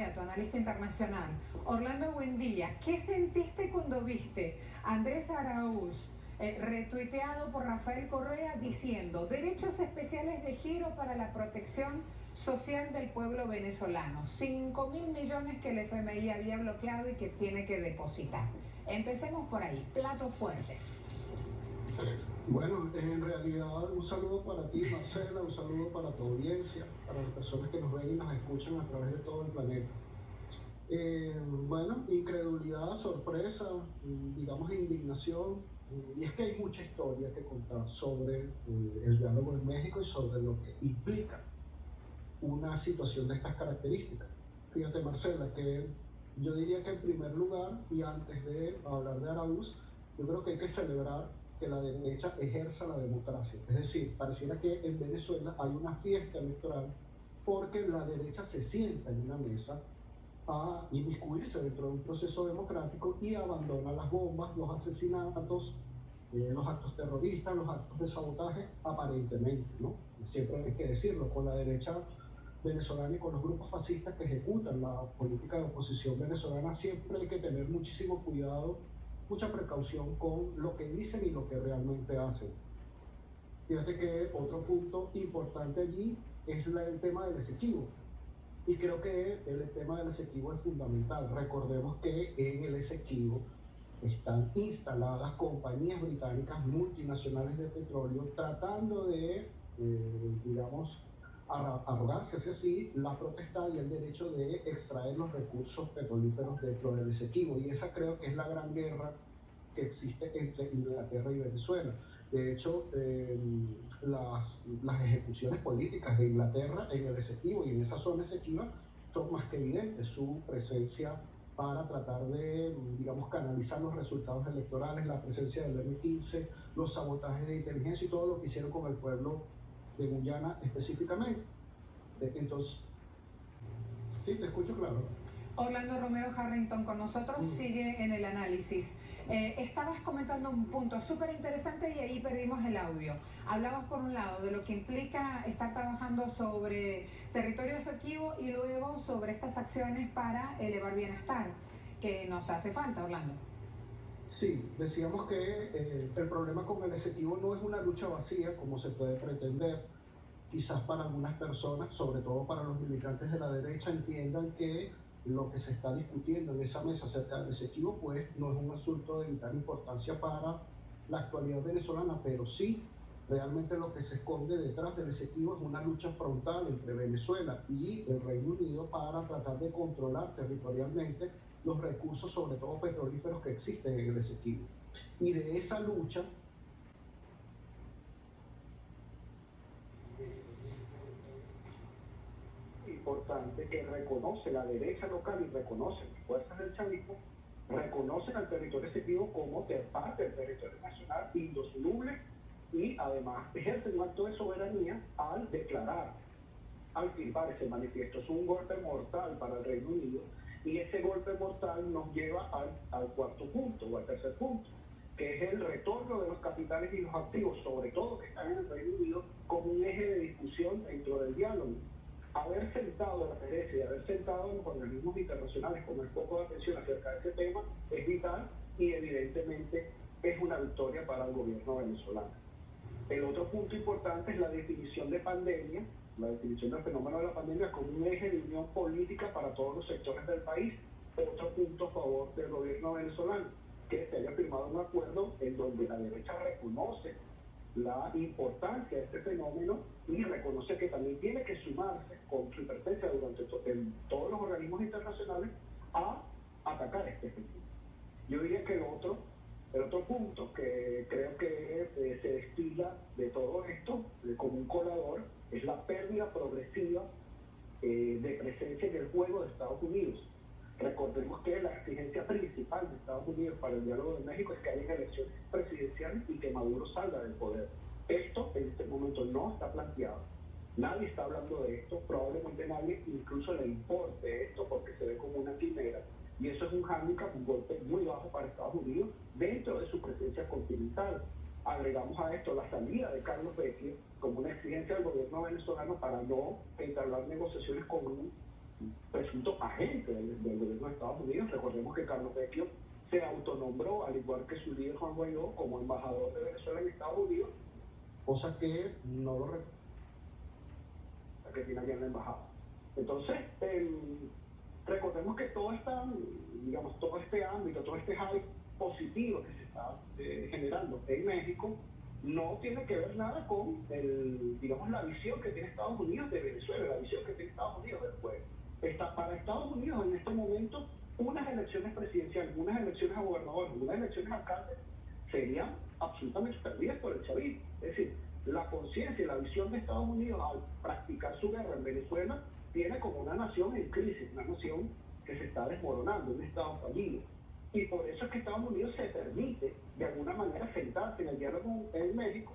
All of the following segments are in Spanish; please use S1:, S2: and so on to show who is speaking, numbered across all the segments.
S1: inmediato, analista internacional. Orlando, buen día. ¿Qué sentiste cuando viste a Andrés Araúz retuiteado por Rafael Correa diciendo derechos especiales de giro para la protección social del pueblo venezolano? 5.000 millones que el FMI había bloqueado y que tiene que depositar. Empecemos por ahí, platos fuertes.
S2: Bueno, en realidad un saludo para ti, Marcela, un saludo para tu audiencia, para las personas que nos ven y nos escuchan a través de todo el planeta. Bueno, incredulidad, sorpresa, digamos indignación, y es que hay mucha historia que contar sobre el diálogo en México y sobre lo que implica una situación de estas características. Fíjate, Marcela, que yo diría que en primer lugar, y antes de hablar de Araúz, yo creo que hay que celebrar que la derecha ejerza la democracia. Es decir, pareciera que en Venezuela hay una fiesta electoral porque la derecha se sienta en una mesa a inmiscuirse dentro de un proceso democrático y abandona las bombas, los asesinatos, los actos terroristas, los actos de sabotaje, aparentemente, ¿no? Siempre hay que decirlo, con la derecha venezolana y con los grupos fascistas que ejecutan la política de oposición venezolana, siempre hay que tener muchísimo cuidado, mucha precaución con lo que dicen y lo que realmente hacen. Fíjate que otro punto importante allí es el tema del Esequibo. Y creo que el tema del Esequibo es fundamental. Recordemos que en el Esequibo están instaladas compañías británicas multinacionales de petróleo tratando de, digamos, arrogarse así la potestad y el derecho de extraer los recursos petrolíferos dentro del Esequibo. Y esa creo que es la gran guerra que existe entre Inglaterra y Venezuela. De hecho, las ejecuciones políticas de Inglaterra en el Esequibo y en esa zona esequiba son más que evidentes. Su presencia para tratar de, digamos, canalizar los resultados electorales, la presencia del M-15, los sabotajes de inteligencia y todo lo que hicieron con el pueblo de Guyana específicamente. Entonces, sí, te escucho claro.
S1: Orlando Romero Harrington con nosotros, sigue en el análisis. Estabas comentando un punto súper interesante y ahí perdimos el audio. Hablabas por un lado de lo que implica estar trabajando sobre territorio Esequibo y luego sobre estas acciones para elevar bienestar, que nos hace falta, Orlando.
S2: Sí, decíamos que el problema con el Esequibo no es una lucha vacía como se puede pretender. Quizás para algunas personas, sobre todo para los militantes de la derecha, entiendan que lo que se está discutiendo en esa mesa acerca del Esequibo pues no es un asunto de vital importancia para la actualidad venezolana, pero sí realmente lo que se esconde detrás del Esequibo es una lucha frontal entre Venezuela y el Reino Unido para tratar de controlar territorialmente los recursos, sobre todo petrolíferos, que existen en el Esequibo. Y de esa lucha importante que reconoce la derecha local y reconoce las fuerzas del chavismo, reconocen al territorio Esequibo como parte del territorio nacional indisoluble y además ejercen un acto de soberanía al declarar, al firmar ese manifiesto. Es un golpe mortal para el Reino Unido y ese golpe mortal nos lleva al cuarto punto o al tercer punto, que es el retorno de los capitales y los activos, sobre todo que están en el Reino Unido, como un eje de discusión dentro del diálogo. Haber sentado a la derecha y haber sentado a los organismos internacionales con el foco de atención acerca de ese tema es vital y evidentemente es una victoria para el gobierno venezolano. El otro punto importante es la definición de pandemia, la definición del fenómeno de la pandemia como un eje de unión política para todos los sectores del país. Otro punto a favor del gobierno venezolano, que se haya firmado un acuerdo en donde la derecha reconoce la importancia de este fenómeno y reconoce que también tiene que sumarse con su presencia durante en todos los organismos internacionales a atacar este fenómeno. Yo diría que el otro punto que creo que se destila de todo esto como un colador es la pérdida progresiva de presencia en el juego de Estados Unidos. Recordemos que la exigencia principal de Estados Unidos para el diálogo de México es que haya elecciones presidenciales y que Maduro salga del poder. Esto en este momento no está planteado. Nadie está hablando de esto, probablemente nadie incluso le importe esto porque se ve como una quimera. Y eso es un hándicap, un golpe muy bajo para Estados Unidos dentro de su presencia continental. Agregamos a esto la salida de Carlos Becker como una exigencia del gobierno venezolano para no entablar negociaciones con un presunto agente del gobierno de Estados Unidos. Recordemos que Carlos Vecchio se autonombró, al igual que su líder Juan Guaidó, como embajador de Venezuela en Estados Unidos, cosa que no lo recuerda, que tiene allá en la embajada. Entonces, recordemos que todo este ámbito, todo este hype positivo que se está generando en México, no tiene que ver nada con la visión que tiene Estados Unidos de Venezuela, la visión que tiene Estados Unidos del pueblo. Para Estados Unidos en este momento, unas elecciones presidenciales, unas elecciones a gobernadores, unas elecciones a alcaldes, serían absolutamente perdidas por el chavismo. Es decir, la conciencia y la visión de Estados Unidos al practicar su guerra en Venezuela tiene como una nación en crisis, una nación que se está desmoronando, un Estado fallido. Y por eso es que Estados Unidos se permite, de alguna manera, sentarse en el diálogo en México,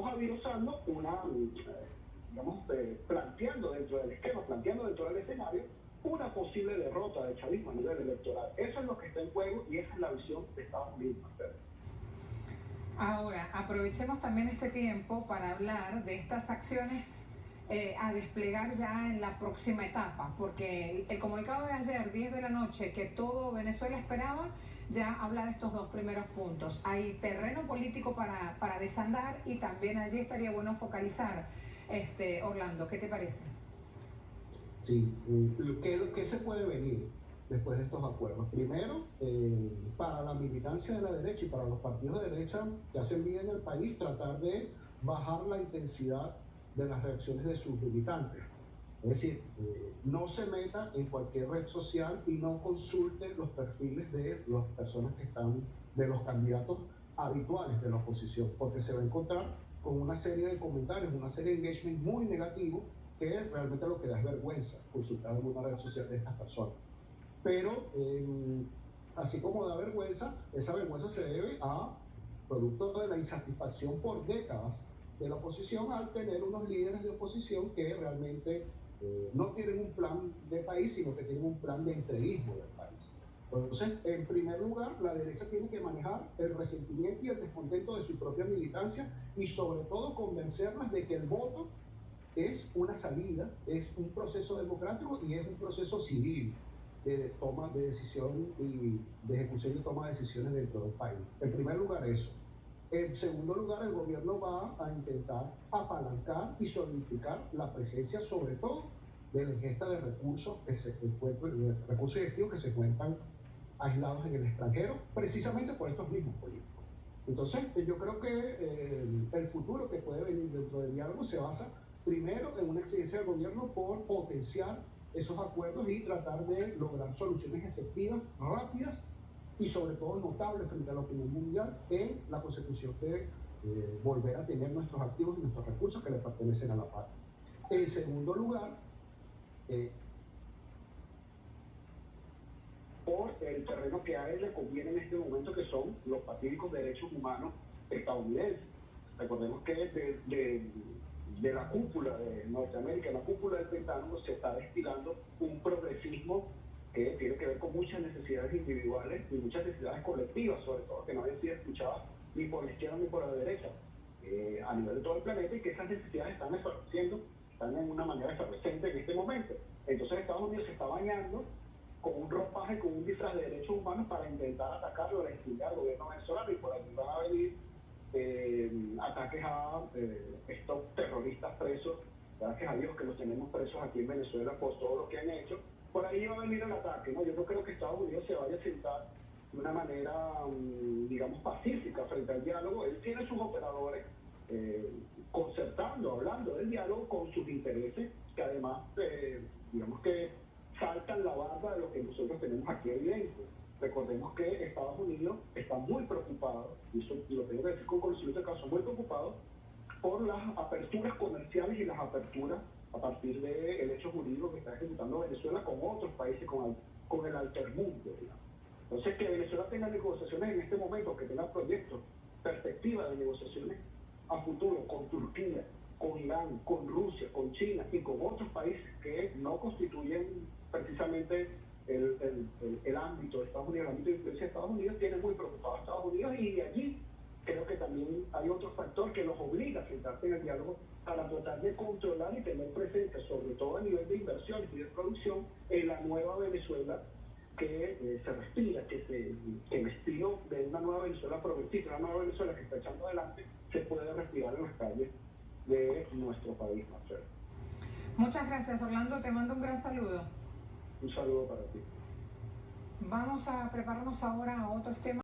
S2: avirosando planteando dentro del esquema, planteando dentro del escenario, una posible derrota del chavismo a nivel electoral. Eso es lo que está en juego y esa es la visión de Estados Unidos.
S1: Ahora, aprovechemos también este tiempo para hablar de estas acciones a desplegar ya en la próxima etapa, porque el comunicado de ayer, 10 de la noche, que todo Venezuela esperaba, ya habla de estos dos primeros puntos. Hay terreno político para desandar y también allí estaría bueno focalizar. Orlando, ¿qué te parece?
S3: Sí, ¿qué se puede venir después de estos acuerdos? Primero, para la militancia de la derecha y para los partidos de derecha que hacen vida en el país, tratar de bajar la intensidad de las reacciones de sus militantes. Es decir, no se meta en cualquier red social y no consulte los perfiles de las personas que están, de los candidatos habituales de la oposición, porque se va a encontrar con una serie de comentarios, una serie de engagement muy negativo, que realmente lo que da es vergüenza consultar en una red social de estas personas. Pero, así como da vergüenza, esa vergüenza se debe a producto de la insatisfacción por décadas de la oposición al tener unos líderes de oposición que realmente no tienen un plan de país, sino que tienen un plan de entreguismo del país. Entonces, en primer lugar, la derecha tiene que manejar el resentimiento y el descontento de su propia militancia y sobre todo convencerlas de que el voto es una salida, es un proceso democrático y es un proceso civil de toma de decisión y de ejecución y toma de decisiones dentro del país. En primer lugar, eso. En segundo lugar, el gobierno va a intentar apalancar y solidificar la presencia, sobre todo, de la ingesta de recursos recursos efectivos que se encuentran aislados en el extranjero, precisamente por estos mismos políticos. Entonces, yo creo que el futuro que puede venir dentro del diálogo se basa primero en una exigencia del gobierno por potenciar esos acuerdos y tratar de lograr soluciones efectivas, rápidas y sobre todo notables frente a la opinión mundial en la consecución de volver a tener nuestros activos y nuestros recursos que le pertenecen a la patria. En segundo lugar,
S2: por el terreno que a él le conviene en este momento, que son los fatídicos derechos humanos estadounidenses. Recordemos que de la cúpula de Norteamérica, la cúpula del Pentágono, se está destilando un progresismo que tiene que ver con muchas necesidades individuales y muchas necesidades colectivas, sobre todo, que no habían sido escuchadas ni por la izquierda ni por la derecha a nivel de todo el planeta, y que esas necesidades están en una manera efervescente en este momento. Entonces Estados Unidos se está bañando con un ropaje, con un disfraz de derechos humanos para intentar atacarlo, restringir al gobierno venezolano, y por aquí van a venir ataques a estos terroristas presos. Gracias a Dios que los tenemos presos aquí en Venezuela por todo lo que han hecho. Por ahí va a venir el ataque, ¿no? Yo no creo que Estados Unidos se vaya a sentar de una manera, pacífica frente al diálogo. Él tiene sus operadores concertando, hablando del diálogo con sus intereses, que además, que saltan la barda de lo que nosotros tenemos aquí evidente. Recordemos que Estados Unidos está muy preocupado, y eso lo tengo que decir con conocimiento de caso, muy preocupado por las aperturas comerciales y las aperturas a partir del hecho jurídico que está ejecutando Venezuela con otros países, con el altermundo, digamos. Entonces, que Venezuela tenga negociaciones en este momento, que tenga proyectos, perspectiva de negociaciones a futuro con Turquía, con Irán, con Rusia, con China y con otros países que no constituyen precisamente el ámbito de Estados Unidos, el ámbito de influencia de Estados Unidos, tiene muy preocupado a Estados Unidos, y de allí creo que también hay otro factor que los obliga a sentarse en el diálogo para tratar de controlar y tener presencia, sobre todo a nivel de inversiones y de producción, en la nueva Venezuela que se respira, que el estilo de una nueva Venezuela progresista, una nueva Venezuela que está echando adelante, se puede respirar en las calles de nuestro país, Marcelo.
S1: Muchas gracias, Orlando. Te mando un gran saludo.
S2: Un saludo para ti.
S1: Vamos a prepararnos ahora a otros temas.